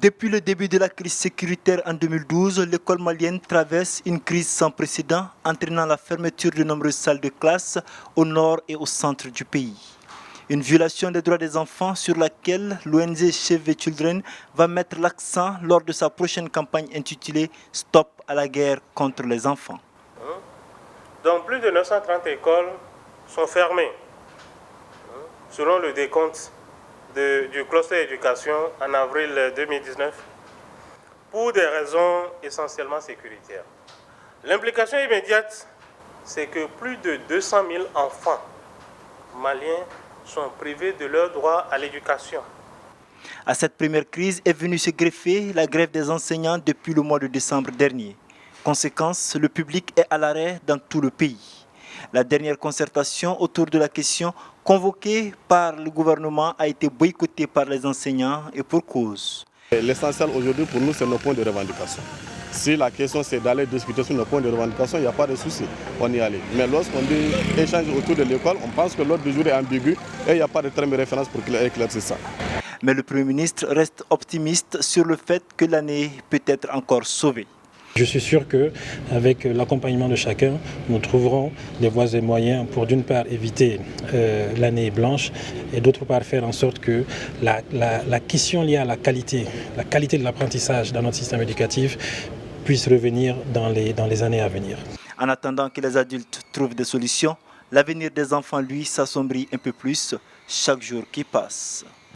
Depuis le début de la crise sécuritaire en 2012, l'école malienne traverse une crise sans précédent, entraînant la fermeture de nombreuses salles de classe au nord et au centre du pays. Une violation des droits des enfants sur laquelle l'ONG Save the Children va mettre l'accent lors de sa prochaine campagne intitulée « Stop à la guerre contre les enfants ». Donc plus de 930 écoles sont fermées, selon le décompte du cluster éducation en avril 2019, pour des raisons essentiellement sécuritaires. L'implication immédiate, c'est que plus de 200 000 enfants maliens sont privés de leur droit à l'éducation. À cette première crise est venue se greffer la grève des enseignants depuis le mois de décembre dernier. Conséquence, le public est à l'arrêt dans tout le pays. La dernière concertation autour de la question convoquée par le gouvernement a été boycottée par les enseignants et pour cause. L'essentiel aujourd'hui pour nous, c'est nos points de revendication. Si la question c'est d'aller discuter sur nos points de revendication, il n'y a pas de souci, on y allait. Mais lorsqu'on dit échange autour de l'école, on pense que l'ordre du jour est ambigu et il n'y a pas de terme de référence pour éclaircir ça. Mais le Premier ministre reste optimiste sur le fait que l'année peut être encore sauvée. Je suis sûr qu'avec l'accompagnement de chacun, nous trouverons des voies et moyens pour d'une part éviter l'année blanche et d'autre part faire en sorte que la question liée à la qualité de l'apprentissage dans notre système éducatif puisse revenir dans les années à venir. En attendant que les adultes trouvent des solutions, l'avenir des enfants, lui, s'assombrit un peu plus chaque jour qui passe.